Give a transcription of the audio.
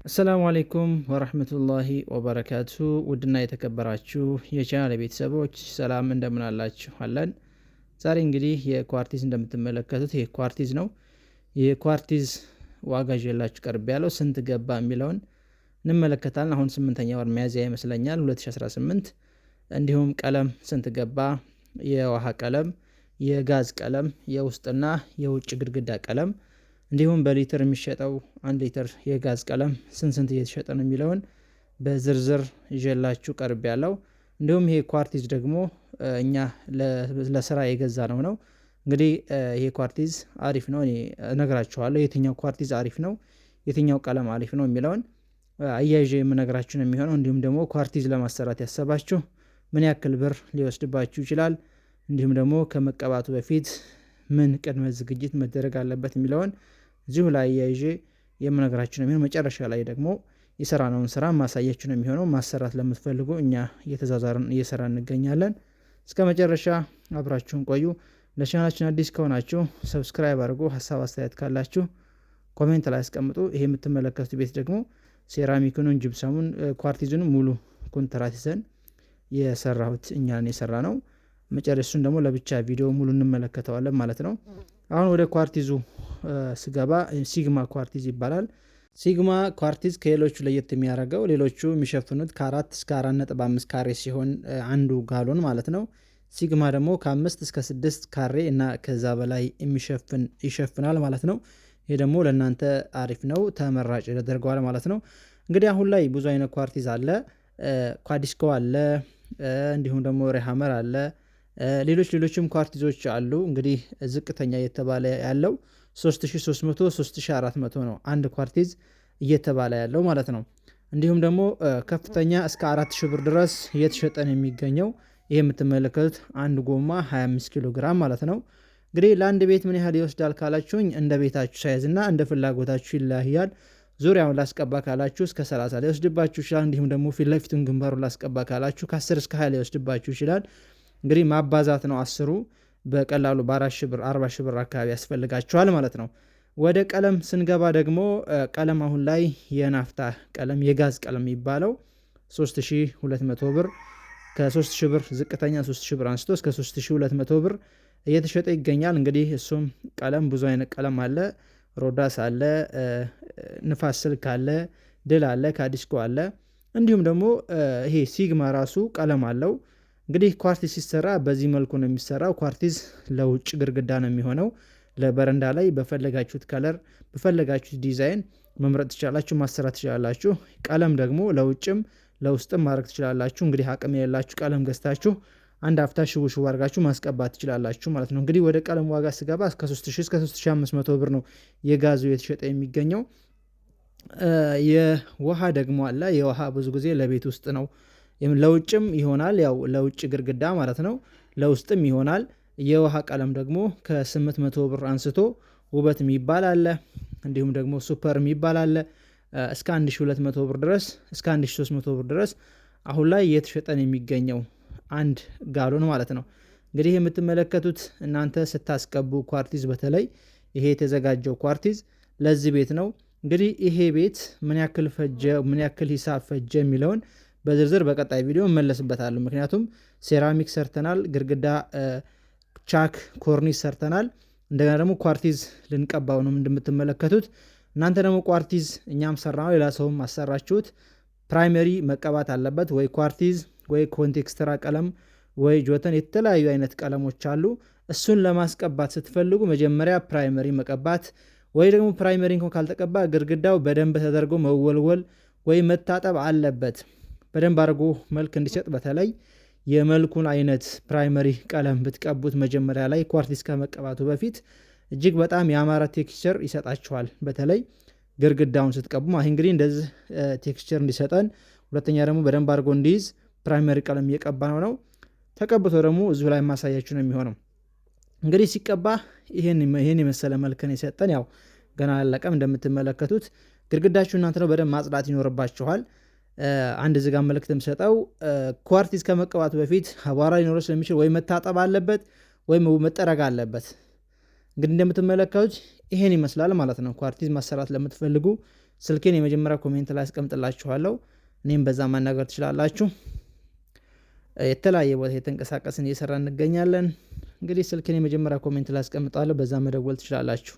አሰላሙ አለይኩም ወራህመቱላሂ ወበረካቱ። ውድና የተከበራችሁ የቻናል ቤተሰቦች ሰላም እንደምን አላችሁ? አለን። ዛሬ እንግዲህ የኳርቲዝ እንደምትመለከቱት ይሄ ኳርቲዝ ነው። የኳርቲዝ ዋጋ ይዤላችሁ ቀርብ ያለው ስንት ገባ የሚለውን እንመለከታለን። አሁን 8ኛ ወር ሚያዝያ ይመስለኛል 2018። እንዲሁም ቀለም ስንት ገባ፣ የውሃ ቀለም፣ የጋዝ ቀለም፣ የውስጥና የውጭ ግድግዳ ቀለም እንዲሁም በሊትር የሚሸጠው 1 ሊትር የጋዝ ቀለም ስንት እየተሸጠ ነው የሚለውን በዝርዝር ይዤላችሁ ቀርብ ያለው። እንዲሁም ይሄ ኳርቲዝ ደግሞ እኛ ለስራ የገዛ ነው። እንግዲህ ይሄ ኳርቲዝ አሪፍ ነው። እኔ እነግራችኋለሁ የትኛው ኳርቲዝ አሪፍ ነው፣ የትኛው ቀለም አሪፍ ነው የሚለውን አያይዤ የምነግራችሁ ነው የሚሆነው። እንዲሁም ደግሞ ኳርቲዝ ለማሰራት ያሰባችሁ ምን ያክል ብር ሊወስድባችሁ ይችላል፣ እንዲሁም ደግሞ ከመቀባቱ በፊት ምን ቅድመ ዝግጅት መደረግ አለበት የሚለውን እዚሁ ላይ አያይዤ የምነግራችሁ ነው የሚሆነው። መጨረሻ ላይ ደግሞ የሰራነውን ስራ ማሳያችሁ ነው የሚሆነው። ማሰራት ለምትፈልጉ እኛ እየተዛዛርን እየሰራ እንገኛለን። እስከ መጨረሻ አብራችሁን ቆዩ። ለቻናላችን አዲስ ከሆናችሁ ሰብስክራይብ አድርጉ። ሀሳብ አስተያየት ካላችሁ ኮሜንት ላይ አስቀምጡ። ይሄ የምትመለከቱት ቤት ደግሞ ሴራሚክኑን፣ ጅብሰሙን፣ ኳርቲዙን ሙሉ ኮንትራት ይዘን የሰራሁት እኛን የሰራ ነው። መጨረሱን ደግሞ ለብቻ ቪዲዮ ሙሉ እንመለከተዋለን ማለት ነው። አሁን ወደ ኳርቲዙ ስገባ ሲግማ ኳርቲዝ ይባላል። ሲግማ ኳርቲዝ ከሌሎቹ ለየት የሚያደርገው ሌሎቹ የሚሸፍኑት ከ4 እስከ 4.5 ካሬ ሲሆን አንዱ ጋሎን ማለት ነው። ሲግማ ደግሞ ከ5 እስከ 6 ካሬ እና ከዛ በላይ ይሸፍናል ማለት ነው። ይሄ ደግሞ ለእናንተ አሪፍ ነው፣ ተመራጭ ያደርገዋል ማለት ነው። እንግዲህ አሁን ላይ ብዙ አይነት ኳርቲዝ አለ። ኳዲስኮ አለ፣ እንዲሁም ደግሞ ሬሃመር አለ፣ ሌሎችም ኳርቲዞች አሉ። እንግዲህ ዝቅተኛ እየተባለ ያለው 3300 3400 ነው አንድ ኳርቲዝ እየተባለ ያለው ማለት ነው። እንዲሁም ደግሞ ከፍተኛ እስከ 4000 ብር ድረስ እየተሸጠ ነው የሚገኘው። ይህ የምትመለከቱት አንድ ጎማ 25 ኪሎ ግራም ማለት ነው። እንግዲህ ለአንድ ቤት ምን ያህል ይወስዳል ካላችሁኝ እንደ ቤታችሁ ሳይዝ እና እንደ ፍላጎታችሁ ይለያያል። ዙሪያውን ላስቀባ ካላችሁ እስከ 30 ሊወስድባችሁ ይችላል። እንዲሁም ደግሞ ፊት ለፊቱን ግንባሩን ላስቀባ ካላችሁ ከ10 እስከ 20 ሊወስድባችሁ ይችላል። እንግዲህ ማባዛት ነው። 10ሩ በቀላሉ በ40 ሺህ ብር አካባቢ ያስፈልጋቸዋል ማለት ነው። ወደ ቀለም ስንገባ ደግሞ ቀለም አሁን ላይ የናፍታ ቀለም የጋዝ ቀለም የሚባለው 3200 ብር ከ3000 ብር ዝቅተኛ 3000 ብር አንስቶ እስከ 3200 ብር እየተሸጠ ይገኛል። እንግዲህ እሱም ቀለም ብዙ አይነት ቀለም አለ። ሮዳስ አለ፣ ንፋስ ስልክ አለ፣ ድል አለ፣ ካዲስኮ አለ። እንዲሁም ደግሞ ይሄ ሲግማ ራሱ ቀለም አለው። እንግዲህ ኳርቲዝ ሲሰራ በዚህ መልኩ ነው የሚሰራው። ኳርቲዝ ለውጭ ግድግዳ ነው የሚሆነው። ለበረንዳ ላይ በፈለጋችሁት ከለር በፈለጋችሁት ዲዛይን መምረጥ ትችላላችሁ፣ ማሰራት ትችላላችሁ። ቀለም ደግሞ ለውጭም ለውስጥም ማድረግ ትችላላችሁ። እንግዲህ አቅም የሌላችሁ ቀለም ገዝታችሁ አንድ አፍታ ሽቡ አድርጋችሁ ማስቀባት ትችላላችሁ ማለት ነው። እንግዲህ ወደ ቀለም ዋጋ ስገባ እስከ 3000 እስከ 3500 ብር ነው የጋዙ የተሸጠ የሚገኘው። የውሃ ደግሞ አለ። የውሃ ብዙ ጊዜ ለቤት ውስጥ ነው፣ ለውጭም ይሆናል፣ ያው ለውጭ ግድግዳ ማለት ነው፣ ለውስጥም ይሆናል። የውሃ ቀለም ደግሞ ከ800 ብር አንስቶ ውበት የሚባል አለ፣ እንዲሁም ደግሞ ሱፐር የሚባል አለ። እስከ 1200 ብር ድረስ እስከ 1300 ብር ድረስ አሁን ላይ እየተሸጠን የሚገኘው አንድ ጋሎን ማለት ነው። እንግዲህ የምትመለከቱት እናንተ ስታስቀቡ ኳርቲዝ፣ በተለይ ይሄ የተዘጋጀው ኳርቲዝ ለዚህ ቤት ነው። እንግዲህ ይሄ ቤት ምን ያክል ፈጀ፣ ምን ያክል ሂሳብ ፈጀ የሚለውን በዝርዝር በቀጣይ ቪዲዮ እመለስበታለሁ። ምክንያቱም ሴራሚክ ሰርተናል፣ ግድግዳ ቻክ ኮርኒስ ሰርተናል። እንደገና ደግሞ ኳርቲዝ ልንቀባው ነው እንደምትመለከቱት። እናንተ ደግሞ ኳርቲዝ እኛም ሰራነው ሌላ ሰውም አሰራችሁት፣ ፕራይመሪ መቀባት አለበት። ወይ ኳርቲዝ ወይ ኮንቴክስተራ ቀለም ወይ ጆተን፣ የተለያዩ አይነት ቀለሞች አሉ። እሱን ለማስቀባት ስትፈልጉ መጀመሪያ ፕራይመሪ መቀባት፣ ወይ ደግሞ ፕራይመሪ እንኳን ካልተቀባ ግድግዳው በደንብ ተደርጎ መወልወል ወይ መታጠብ አለበት፣ በደንብ አድርጎ መልክ እንዲሰጥ። በተለይ የመልኩን አይነት ፕራይመሪ ቀለም ብትቀቡት መጀመሪያ ላይ ኳርቲዝ ከመቀባቱ በፊት እጅግ በጣም ያማረ ቴክስቸር ይሰጣችኋል። በተለይ ግድግዳውን ስትቀቡ ይህ እንግዲህ እንደዚህ ቴክስቸር እንዲሰጠን፣ ሁለተኛ ደግሞ በደንብ አድርጎ እንዲይዝ ፕራይመሪ ቀለም እየቀባ ነው። ተቀብቶ ደግሞ እዚሁ ላይ ማሳያችሁ ነው የሚሆነው። እንግዲህ ሲቀባ ይሄን የመሰለ መልክን የሰጠን፣ ያው ገና አላለቀም እንደምትመለከቱት። ግድግዳችሁ እናንተ ነው በደንብ ማጽዳት ይኖርባችኋል። አንድ ዝጋ መልክትም ሰጠው ኳርቲዝ ከመቀባቱ በፊት አቧራ ሊኖረው ስለሚችል ወይ መታጠብ አለበት ወይ መጠረግ አለበት። እንግዲህ እንደምትመለከቱት ይሄን ይመስላል ማለት ነው። ኳርቲዝ ማሰራት ለምትፈልጉ ስልኬን የመጀመሪያ ኮሜንት ላይ አስቀምጥላችኋለሁ። እኔም በዛ ማናገር ትችላላችሁ። የተለያየ ቦታ የተንቀሳቀስን እየሰራ እንገኛለን። እንግዲህ ስልኬን የመጀመሪያ ኮሜንት ላይ አስቀምጣለሁ፣ በዛ መደወል ትችላላችሁ።